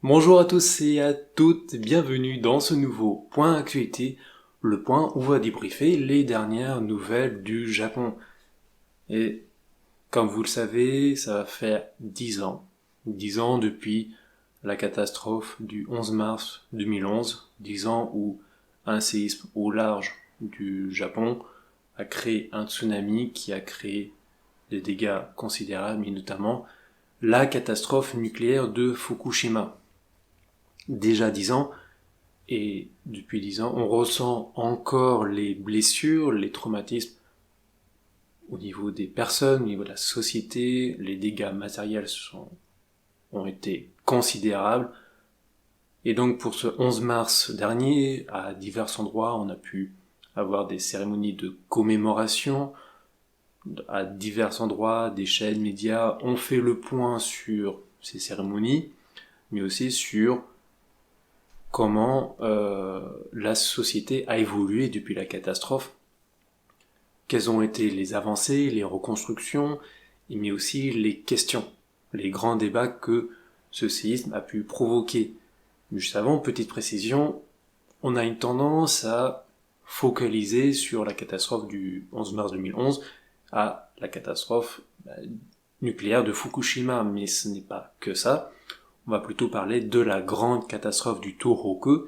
Bonjour à tous et à toutes, bienvenue dans ce nouveau point actualité, le point où on va débriefer les dernières nouvelles du Japon. Et comme vous le savez, ça va faire 10 ans depuis la catastrophe du 11 mars 2011, 10 ans où un séisme au large du Japon a créé un tsunami qui a créé des dégâts considérables, mais notamment la catastrophe nucléaire de Fukushima. Déjà 10 ans, et depuis 10 ans, on ressent encore les blessures, les traumatismes au niveau des personnes, au niveau de la société. Les dégâts matériels ont été considérables. Et donc pour ce 11 mars dernier, à divers endroits, on a pu avoir des cérémonies de commémoration. À divers endroits, des chaînes médias ont fait le point sur ces cérémonies, mais aussi sur comment la société a évolué depuis la catastrophe, quelles ont été les avancées, les reconstructions, mais aussi les questions, les grands débats que ce séisme a pu provoquer. Juste avant, petite précision, on a une tendance à focaliser sur la catastrophe du 11 mars 2011 à la catastrophe nucléaire de Fukushima, mais ce n'est pas que ça. On va plutôt parler de la grande catastrophe du Tohoku,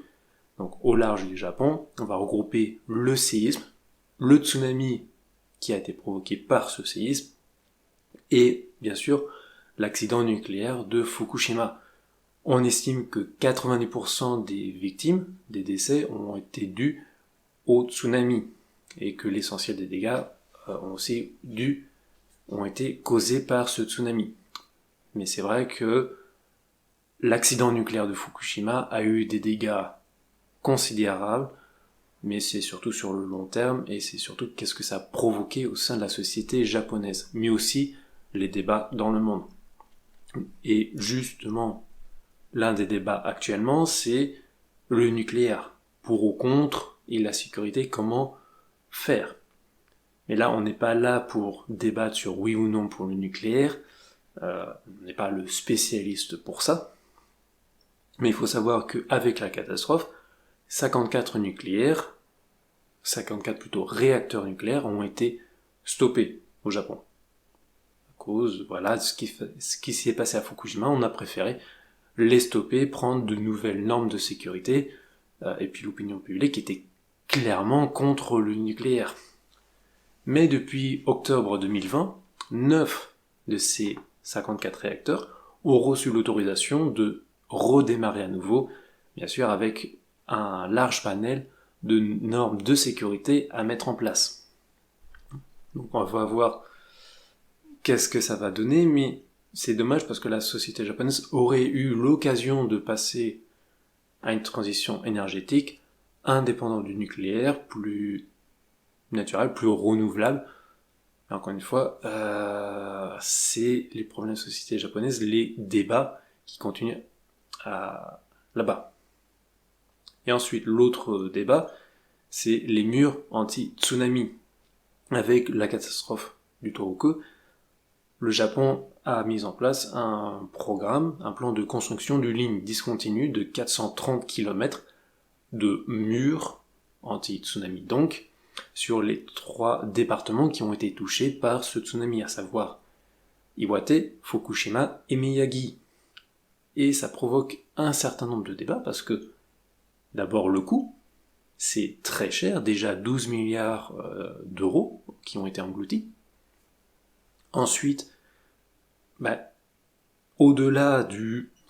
donc au large du Japon. On va regrouper le séisme, le tsunami qui a été provoqué par ce séisme, et bien sûr l'accident nucléaire de Fukushima. On estime que 90% des victimes, des décès, ont été dus au tsunami, et que l'essentiel des dégâts ont été causés par ce tsunami. Mais c'est vrai que l'accident nucléaire de Fukushima a eu des dégâts considérables, mais c'est surtout sur le long terme, et c'est surtout qu'est-ce que ça a provoqué au sein de la société japonaise, mais aussi les débats dans le monde. Et justement, l'un des débats actuellement, c'est le nucléaire, pour ou contre, et la sécurité, comment faire. Mais là, on n'est pas là pour débattre sur oui ou non pour le nucléaire, on n'est pas le spécialiste pour ça, mais il faut savoir qu'avec la catastrophe, 54 réacteurs nucléaires ont été stoppés au Japon. À cause, voilà, ce qui s'est passé à Fukushima, on a préféré les stopper, prendre de nouvelles normes de sécurité, et puis l'opinion publique était clairement contre le nucléaire. Mais depuis octobre 2020, 9 de ces 54 réacteurs ont reçu l'autorisation de redémarrer à nouveau, bien sûr avec un large panel de normes de sécurité à mettre en place. Donc on va voir qu'est-ce que ça va donner, mais c'est dommage parce que la société japonaise aurait eu l'occasion de passer à une transition énergétique indépendante du nucléaire, plus naturelle, plus renouvelable. Et encore une fois, c'est les problèmes de la société japonaise, les débats qui continuent là-bas. Et ensuite, l'autre débat, c'est les murs anti-tsunami. Avec la catastrophe du Tohoku, le Japon a mis en place un programme, un plan de construction d'une ligne discontinue de 430 km de murs anti-tsunami, donc, sur les 3 départements qui ont été touchés par ce tsunami, à savoir Iwate, Fukushima et Miyagi. Et ça provoque un certain nombre de débats parce que, d'abord, le coût, c'est très cher, déjà 12 milliards d'euros qui ont été engloutis. Ensuite, au-delà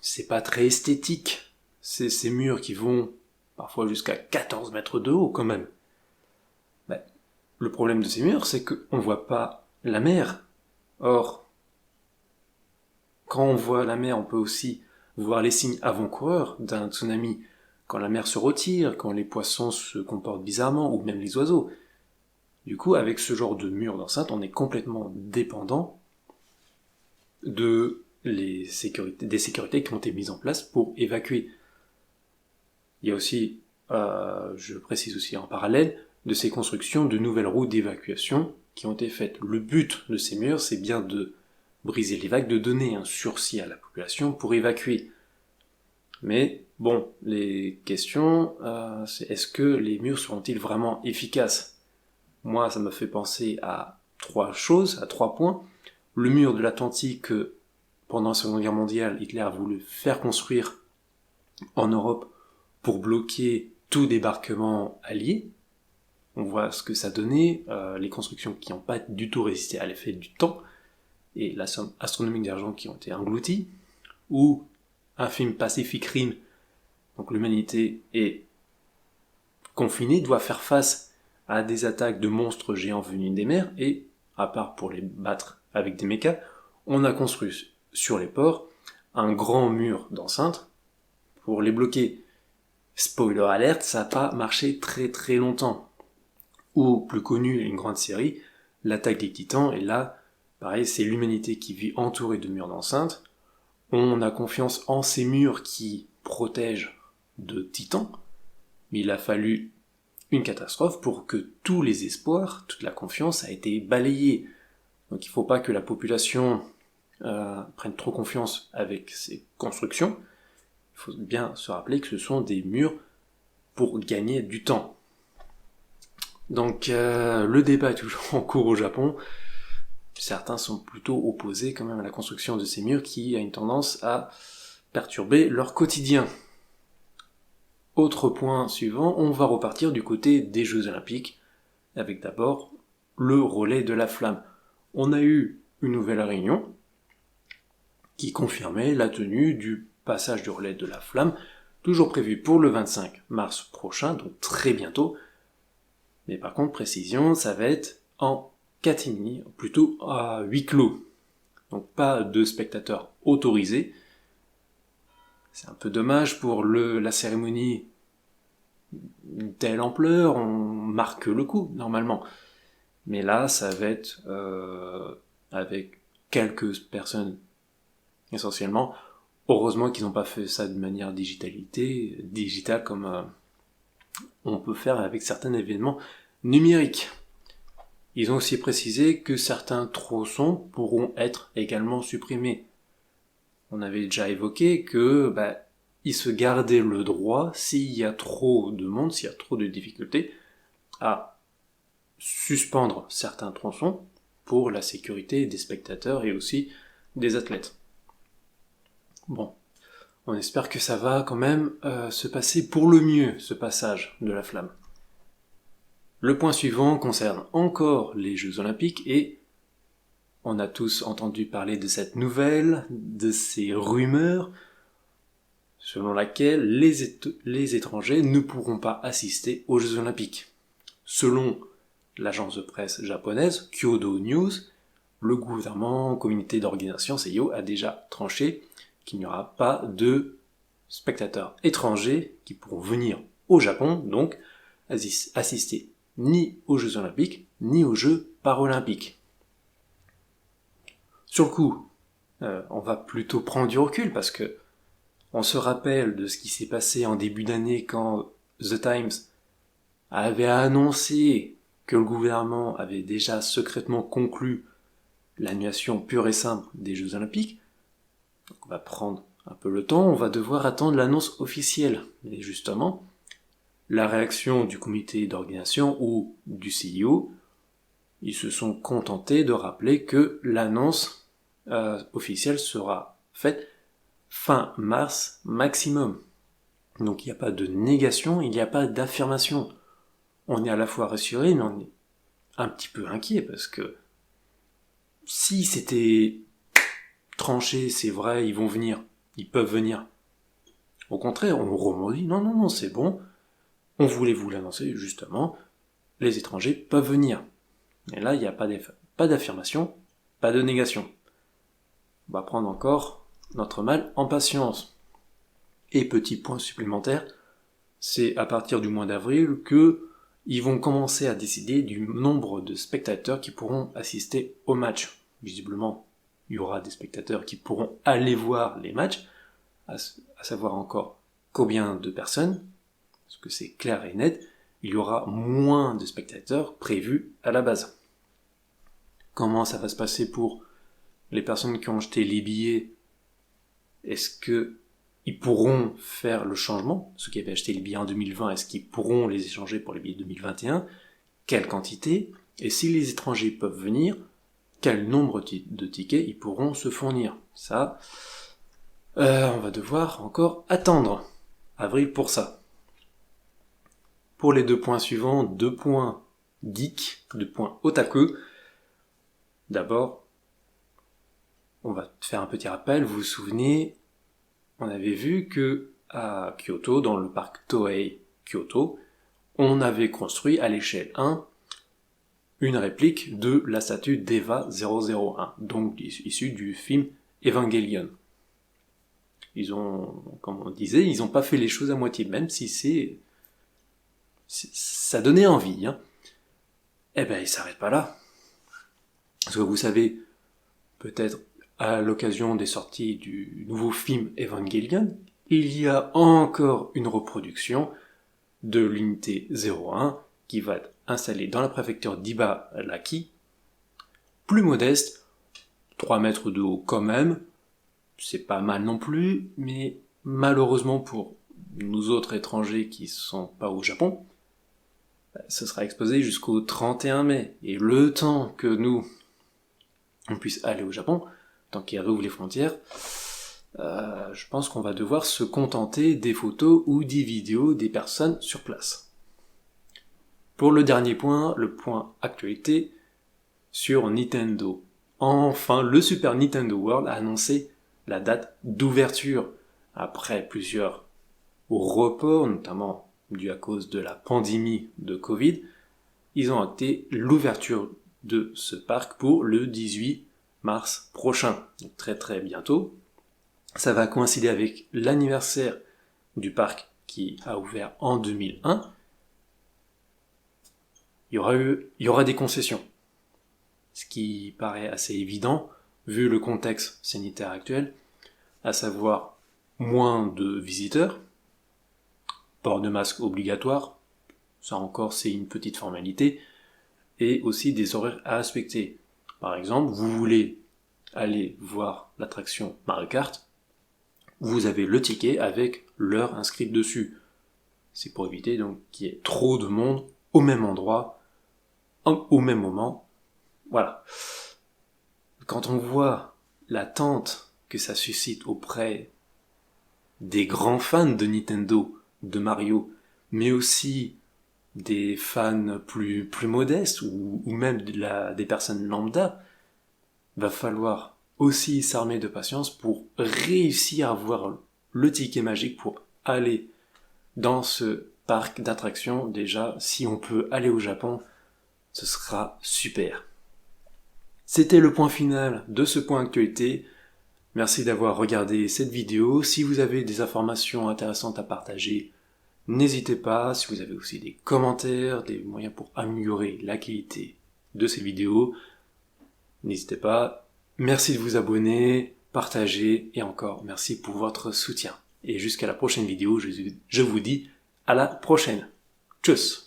c'est pas très esthétique, c'est ces murs qui vont parfois jusqu'à 14 mètres de haut quand même. Le problème de ces murs, c'est qu'on voit pas la mer. Or, quand on voit la mer, on peut aussi voir les signes avant-coureurs d'un tsunami. Quand la mer se retire, quand les poissons se comportent bizarrement, ou même les oiseaux. Du coup, avec ce genre de mur d'enceinte, on est complètement dépendant des sécurités qui ont été mises en place pour évacuer. Il y a aussi, je précise aussi en parallèle, de ces constructions de nouvelles routes d'évacuation qui ont été faites. Le but de ces murs, c'est bien de briser les vagues, de donner un sursis à la population pour évacuer. Mais bon, les questions, c'est est-ce que les murs seront-ils vraiment efficaces? Moi, ça me fait penser à trois choses, à 3 points. Le mur de l'Atlantique que, pendant la Seconde Guerre mondiale, Hitler a voulu faire construire en Europe pour bloquer tout débarquement allié. On voit ce que ça donnait, les constructions qui n'ont pas du tout résisté à l'effet du temps, et la somme astronomique d'argent qui ont été englouties, ou un film Pacific Rim, donc l'humanité est confinée, doit faire face à des attaques de monstres géants venus des mers, et, à part pour les battre avec des mechas, on a construit sur les ports un grand mur d'enceinte pour les bloquer. Spoiler alert, ça n'a pas marché très très longtemps. Ou, plus connu, une grande série, l'attaque des Titans, et là, pareil, c'est l'humanité qui vit entourée de murs d'enceinte. On a confiance en ces murs qui protègent de Titans, mais il a fallu une catastrophe pour que tous les espoirs, toute la confiance a été balayée. Donc il ne faut pas que la population prenne trop confiance avec ces constructions. Il faut bien se rappeler que ce sont des murs pour gagner du temps. Donc le débat est toujours en cours au Japon. Certains sont plutôt opposés quand même à la construction de ces murs qui a une tendance à perturber leur quotidien. Autre point suivant, on va repartir du côté des Jeux Olympiques, avec d'abord le relais de la flamme. On a eu une nouvelle réunion qui confirmait la tenue du passage du relais de la flamme, toujours prévu pour le 25 mars prochain, donc très bientôt. Mais par contre, précision, ça va être en catimini, plutôt à huis clos. Donc pas de spectateurs autorisés. C'est un peu dommage pour la cérémonie d'une telle ampleur, on marque le coup normalement. Mais là, ça va être avec quelques personnes essentiellement. Heureusement qu'ils n'ont pas fait ça de manière digitale comme on peut faire avec certains événements numériques. Ils ont aussi précisé que certains tronçons pourront être également supprimés. On avait déjà évoqué que ils se gardaient le droit, s'il y a trop de monde, s'il y a trop de difficultés, à suspendre certains tronçons pour la sécurité des spectateurs et aussi des athlètes. Bon, on espère que ça va quand même se passer pour le mieux, ce passage de la flamme. Le point suivant concerne encore les Jeux Olympiques et on a tous entendu parler de cette nouvelle, de ces rumeurs, selon laquelle les étrangers ne pourront pas assister aux Jeux Olympiques. Selon l'agence de presse japonaise Kyodo News, le gouvernement, comité d'organisation CIO a déjà tranché qu'il n'y aura pas de spectateurs étrangers qui pourront venir au Japon, donc assister ni aux Jeux Olympiques, ni aux Jeux Paralympiques. Sur le coup, on va plutôt prendre du recul parce que on se rappelle de ce qui s'est passé en début d'année quand The Times avait annoncé que le gouvernement avait déjà secrètement conclu l'annulation pure et simple des Jeux Olympiques. Donc on va prendre un peu le temps, on va devoir attendre l'annonce officielle. Et justement, la réaction du comité d'organisation ou du CIO, ils se sont contentés de rappeler que l'annonce officielle sera faite fin mars maximum. Donc il n'y a pas de négation, il n'y a pas d'affirmation. On est à la fois rassuré, mais on est un petit peu inquiet parce que si c'était tranché, c'est vrai, ils vont venir, ils peuvent venir. Au contraire, on remodit, non, c'est bon, on voulait vous l'annoncer justement, les étrangers peuvent venir. Et là, il n'y a pas d'affirmation, pas de négation. On va prendre encore notre mal en patience. Et petit point supplémentaire, c'est à partir du mois d'avril que ils vont commencer à décider du nombre de spectateurs qui pourront assister au match. Visiblement, il y aura des spectateurs qui pourront aller voir les matchs, à savoir encore combien de personnes, parce que c'est clair et net, il y aura moins de spectateurs prévus à la base. Comment ça va se passer pour les personnes qui ont acheté les billets? Est-ce que ils pourront faire le changement, ceux qui avaient acheté les billets en 2020, est-ce qu'ils pourront les échanger pour les billets 2021, quelle quantité, et si les étrangers peuvent venir, quel nombre de tickets ils pourront se fournir. Ça, on va devoir encore attendre avril pour ça. Pour les 2 points suivants, 2 points geek, 2 points otaku. D'abord, on va faire un petit rappel. Vous vous souvenez, on avait vu que à Kyoto, dans le parc Toei Kyoto, on avait construit à l'échelle 1 une réplique de la statue d'Eva 001, donc issue du film Evangelion. Ils ont, comme on disait, ils n'ont pas fait les choses à moitié, même si ça donnait envie, hein. Eh ben, ils s'arrêtent pas là. Parce que vous savez, peut-être à l'occasion des sorties du nouveau film Evangelion, il y a encore une reproduction de l'unité 01 qui va être installée dans la préfecture d'Ibaraki, plus modeste, 3 mètres de haut quand même, c'est pas mal non plus, mais malheureusement pour nous autres étrangers qui sont pas au Japon, ce sera exposé jusqu'au 31 mai. Et le temps que nous, on puisse aller au Japon, tant qu'il réouvre les frontières, je pense qu'on va devoir se contenter des photos ou des vidéos des personnes sur place. Pour le dernier point, le point actualité, sur Nintendo. Enfin, le Super Nintendo World a annoncé la date d'ouverture. Après plusieurs reports, notamment dû à cause de la pandémie de Covid, ils ont acté l'ouverture de ce parc pour le 18 mars prochain, donc très très bientôt. Ça va coïncider avec l'anniversaire du parc qui a ouvert en 2001. Il y aura des concessions, ce qui paraît assez évident vu le contexte sanitaire actuel, à savoir moins de visiteurs, port de masque obligatoire, ça encore c'est une petite formalité, et aussi des horaires à respecter. Par exemple, vous voulez aller voir l'attraction Mario Kart, vous avez le ticket avec l'heure inscrite dessus. C'est pour éviter donc qu'il y ait trop de monde au même endroit, au même moment. Voilà. Quand on voit l'attente que ça suscite auprès des grands fans de Nintendo, de Mario, mais aussi des fans plus modestes ou même des personnes lambda, va falloir aussi s'armer de patience pour réussir à avoir le ticket magique pour aller dans ce parc d'attractions. Déjà, si on peut aller au Japon, ce sera super. C'était le point final de ce point actualité. Merci d'avoir regardé cette vidéo. Si vous avez des informations intéressantes à partager, n'hésitez pas. Si vous avez aussi des commentaires, des moyens pour améliorer la qualité de ces vidéos, n'hésitez pas. Merci de vous abonner, partager et encore merci pour votre soutien. Et jusqu'à la prochaine vidéo, je vous dis à la prochaine. Tchuss!